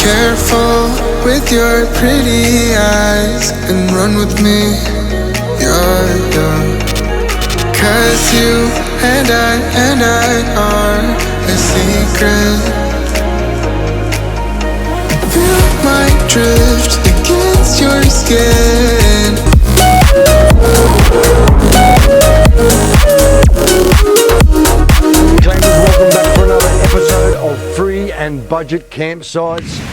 Careful with your pretty eyes and run with me, yeah. Cause you and I are a secret. Feel my drift against your skin. Welcome back for another episode of Free and Budget Campsites,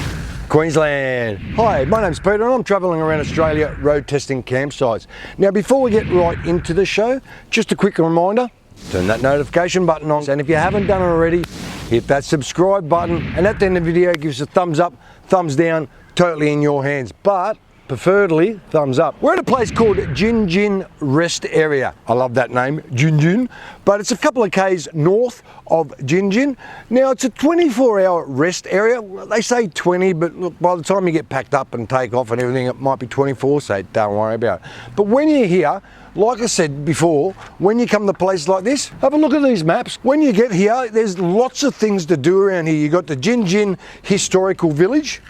Queensland. Hi, my name's Peter and I'm travelling around Australia road testing campsites. Now before we get right into the show, just a quick reminder, turn that notification button on, and if you haven't done it already, hit that subscribe button, and at the end of the video give us a thumbs up, thumbs down, totally in your hands, but preferably thumbs up. We're at a place called Gin Gin Rest Area. I love that name, Gin Gin, but it's a couple of k's north of Gin Gin. Now it's a 24-hour rest area. They say 20, but look, by the time you get packed up and take off and everything, it might be 24, so don't worry about it. But when you're here, like I said before, when you come to places like this, have a look at these maps. When you get here, there's lots of things to do around here. You've got the Gin Gin Historical Village.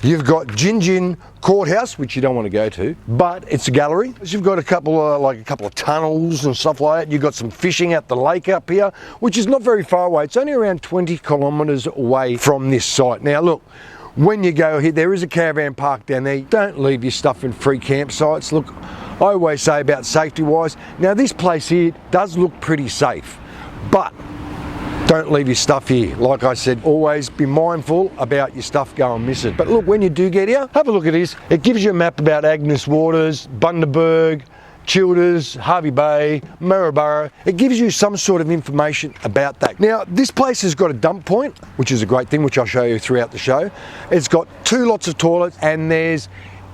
You've got Gin Gin Courthouse, which you don't want to go to, but it's a gallery. You've got a couple of tunnels and stuff like that. You've got some fishing at the lake up here, which is not very far away. It's only around 20 kilometres away from this site. Now look, when you go here, there is a caravan park down there. Don't leave your stuff in free campsites. Look, I always say about safety wise, now this place here does look pretty safe, but don't leave your stuff here. Like I said, always be mindful about your stuff going missing. But look, when you do get here, have a look at this. It gives you a map about Agnes Waters, Bundaberg, Childers, Harvey Bay, Maryborough. It gives you some sort of information about that. Now, this place has got a dump point, which is a great thing, which I'll show you throughout the show. It's got 2 lots of toilets and there's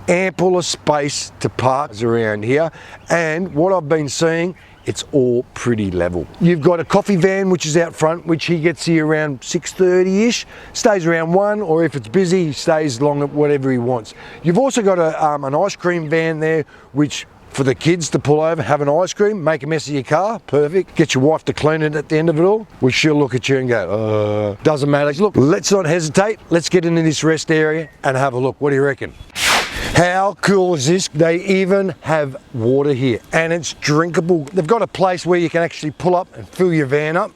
ample of space to park around here. And what I've been seeing, it's all pretty level. You've got a coffee van which is out front, which he gets here around 6:30ish, stays around 1, or if it's busy, he stays long at whatever he wants. You've also got an ice cream van there, which for the kids to pull over, have an ice cream, make a mess of your car, perfect. Get your wife to clean it at the end of it all, which she'll look at you and go, doesn't matter. Look, let's not hesitate. Let's get into this rest area and have a look. What do you reckon? How cool is this? They even have water here and it's drinkable. They've got a place where you can actually pull up and fill your van up.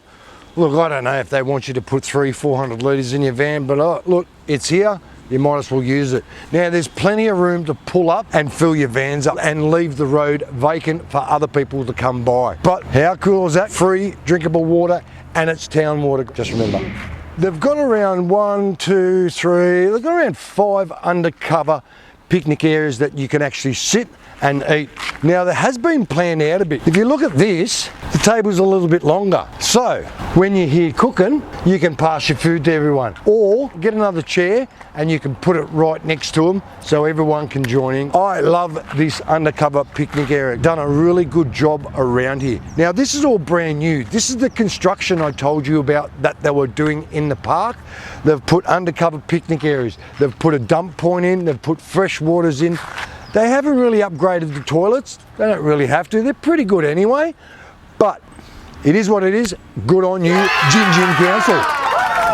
Look, I don't know if they want you to put 300-400 litres in your van, but look, it's here. You might as well use it. Now there's plenty of room to pull up and fill your vans up and leave the road vacant for other people to come by. But how cool is that? Free drinkable water and it's town water, just remember. They've got around 1, 2, 3, they've got around 5 undercover picnic areas that you can actually sit and eat. Now there has been planned out a bit. If you look at this, the table's a little bit longer. So when you're here cooking, you can pass your food to everyone, or get another chair and you can put it right next to them so everyone can join in. I love this undercover picnic area. Done a really good job around here. Now this is all brand new. This is the construction I told you about that they were doing in the park. They've put undercover picnic areas. They've put a dump point in. They've put fresh waters in. They haven't really upgraded the toilets. They don't really have to. They're pretty good anyway. But it is what it is. Good on you, Gin Gin Council.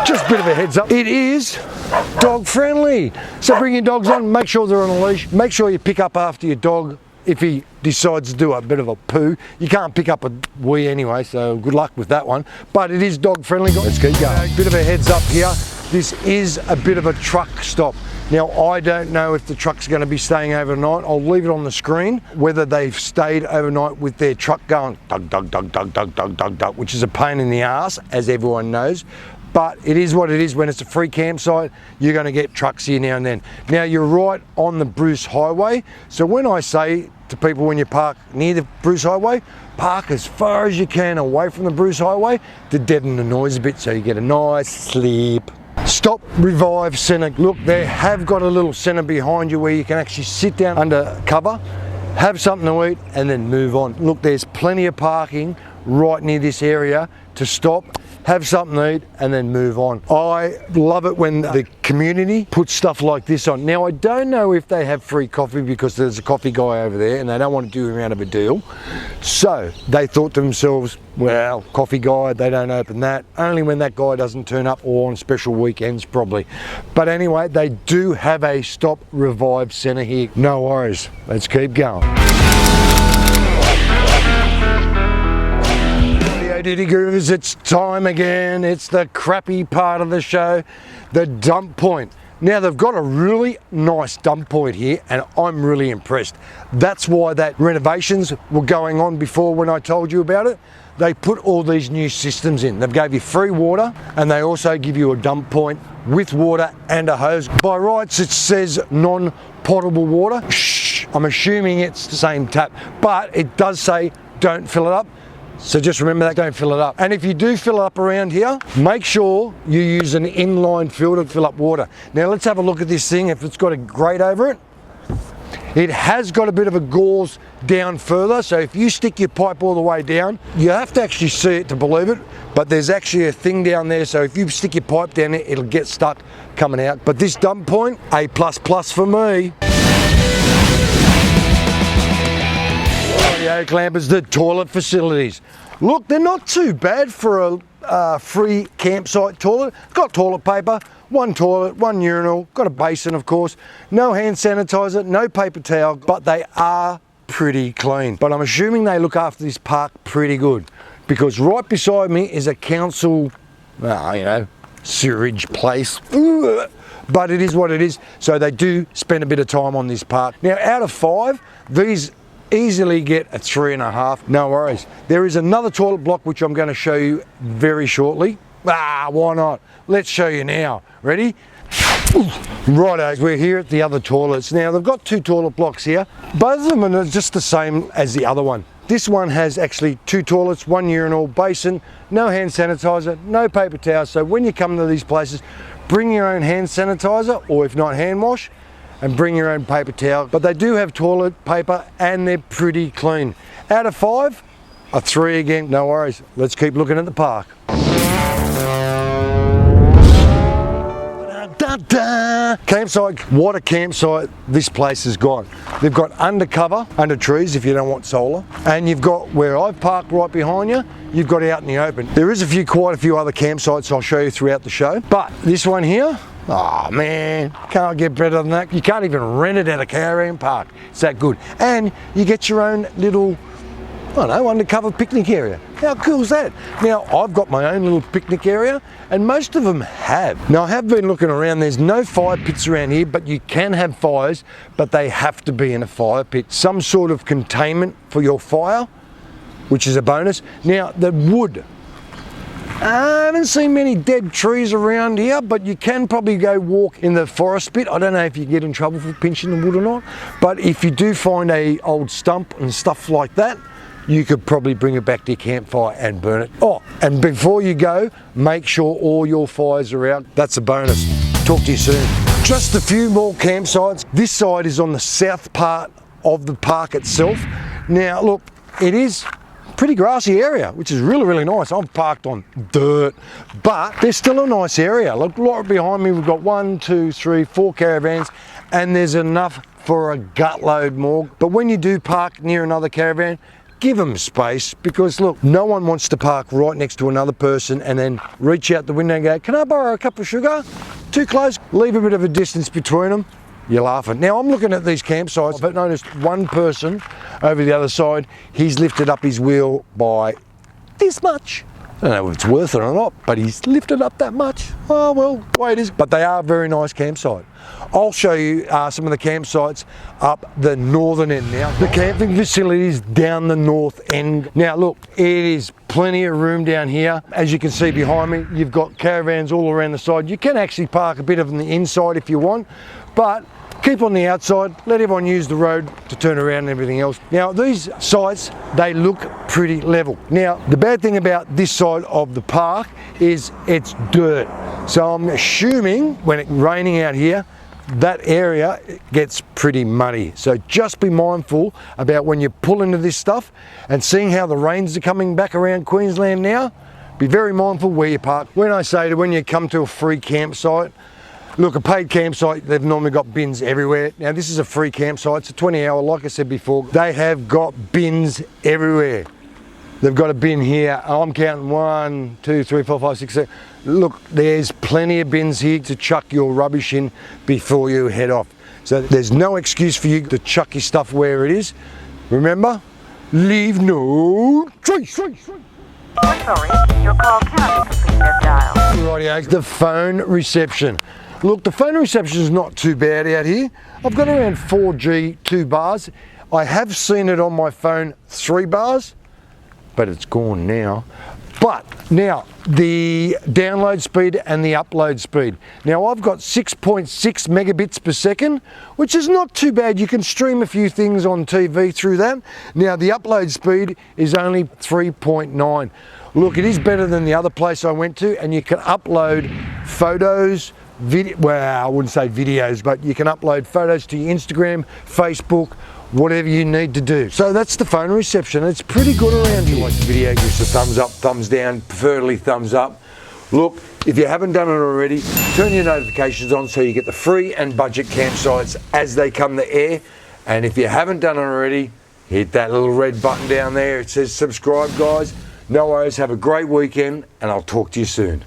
Just a bit of a heads up. It is dog friendly. So bring your dogs on, make sure they're on a leash. Make sure you pick up after your dog if he decides to do a bit of a poo. You can't pick up a wee anyway, so good luck with that one. But it is dog friendly. Let's keep going. Bit of a heads up here. This is a bit of a truck stop. Now, I don't know if the truck's going to be staying overnight. I'll leave it on the screen, whether they've stayed overnight with their truck going dug, dug, dug, dug, dug, dug, dug, dug, which is a pain in the ass, as everyone knows. But it is what it is. When it's a free campsite, you're going to get trucks here now and then. Now, you're right on the Bruce Highway. So when I say to people when you park near the Bruce Highway, park as far as you can away from the Bruce Highway to deaden the noise a bit so you get a nice sleep. Stop, revive, centre. Look, they have got a little centre behind you where you can actually sit down under cover, have something to eat and then move on. Look, there's plenty of parking right near this area to stop have something to eat, and then move on. I love it when the community puts stuff like this on. Now, I don't know if they have free coffee because there's a coffee guy over there and they don't want to do him out of a deal. So they thought to themselves, well, coffee guy, they don't open that. Only when that guy doesn't turn up, or on special weekends probably. But anyway, they do have a stop revive centre here. No worries, let's keep going. Diddy Groovers, it's time again. It's the crappy part of the show, the dump point. Now, they've got a really nice dump point here and I'm really impressed. That's why that renovations were going on before when I told you about it. They put all these new systems in. They gave you free water and they also give you a dump point with water and a hose. By rights, it says non-potable water. Shh, I'm assuming it's the same tap, but it does say don't fill it up. So just remember that, don't fill it up. And if you do fill it up around here, make sure you use an inline filter to fill up water. Now let's have a look at this thing, if it's got a grate over it. It has got a bit of a gauze down further, so if you stick your pipe all the way down, you have to actually see it to believe it, but there's actually a thing down there, so if you stick your pipe down there, it'll get stuck coming out. But this dump point, A++ for me. Clampers, the toilet facilities. Look, they're not too bad for a free campsite toilet. It's got toilet paper, one toilet, one urinal, got a basin of course, no hand sanitizer, no paper towel, but they are pretty clean. But I'm assuming they look after this park pretty good, because right beside me is a council, sewage place. Ugh. But it is what it is, so they do spend a bit of time on this park. Now, out of 5, these easily get a 3.5, no worries. There is another toilet block which I'm going to show you very shortly. Why not? Let's show you now. Ready? Righto, we're here at the other toilets. Now, they've got 2 toilet blocks here. Both of them are just the same as the other one. This one has actually 2 toilets, 1 urinal, basin, no hand sanitizer, no paper towels. So when you come to these places, bring your own hand sanitizer, or if not, hand wash, and bring your own paper towel. But they do have toilet paper and they're pretty clean. Out of 5, a 3 again, no worries. Let's keep looking at the park. Campsite, what a campsite this place has got. They've got undercover, under trees if you don't want solar, and you've got where I've parked right behind you, you've got out in the open. There is quite a few other campsites I'll show you throughout the show, but this one here, oh man, can't get better than that. You can't even rent it at a caravan park. It's that good. And you get your own little, undercover picnic area. How cool is that? Now, I've got my own little picnic area, and most of them have. Now, I have been looking around. There's no fire pits around here, but you can have fires, but they have to be in a fire pit. Some sort of containment for your fire, which is a bonus. Now, the wood. I haven't seen many dead trees around here, but you can probably go walk in the forest bit. I don't know if you get in trouble for pinching the wood or not, but if you do find a old stump and stuff like that, you could probably bring it back to your campfire and burn it. Oh, and before you go, make sure all your fires are out. That's a bonus. Talk to you soon. Just a few more campsites. This side is on the south part of the park itself. Now, look, it is pretty grassy area, which is really, really nice. I'm parked on dirt, but there's still a nice area. Look, right behind me, we've got 1, 2, 3, 4 caravans, and there's enough for a gutload more. But when you do park near another caravan, give them space, because look, no one wants to park right next to another person and then reach out the window and go, can I borrow a cup of sugar? Too close, leave a bit of a distance between them. You're laughing. Now, I'm looking at these campsites, but noticed one person over the other side, he's lifted up his wheel by this much. I don't know if it's worth it or not, but he's lifted up that much. Oh, well, the way it is. But they are a very nice campsite. I'll show you some of the campsites up the northern end now. The camping facilities down the north end. Now, look, it is plenty of room down here. As you can see behind me, you've got caravans all around the side. You can actually park a bit of on the inside if you want, but keep on the outside, let everyone use the road to turn around and everything else. Now, these sites, they look pretty level. Now, the bad thing about this side of the park is it's dirt. So I'm assuming when it's raining out here, that area gets pretty muddy. So just be mindful about when you pull into this stuff, and seeing how the rains are coming back around Queensland now, Be very mindful where you park. When you come to a free campsite, look, a paid campsite, they've normally got bins everywhere. Now this is a free campsite, it's a 20-hour, like I said before. They have got bins everywhere. They've got a bin here. I'm counting 1, 2, 3, 4, 5, 6, 7. Look, there's plenty of bins here to chuck your rubbish in before you head off. So there's no excuse for you to chuck your stuff where it is. Remember, leave no trace. Sorry, your call cannot be completed as dialed. Rightio, the phone reception. Look, the phone reception is not too bad out here. I've got around 4G, 2 bars. I have seen it on my phone, 3 bars. But it's gone now. But now the download speed and the upload speed. Now I've got 6.6 megabits per second, which is not too bad. You can stream a few things on TV through that. Now the upload speed is only 3.9. Look, it is better than the other place I went to, and you can upload photos, well, I wouldn't say videos, but you can upload photos to your Instagram, Facebook, whatever you need to do. So that's the phone reception. It's pretty good around here. Like the video, give us a thumbs up, thumbs down, preferably thumbs up. Look, if you haven't done it already, turn your notifications on so you get the free and budget campsites as they come to air. And if you haven't done it already, hit that little red button down there. It says subscribe, guys. No worries, have a great weekend, and I'll talk to you soon.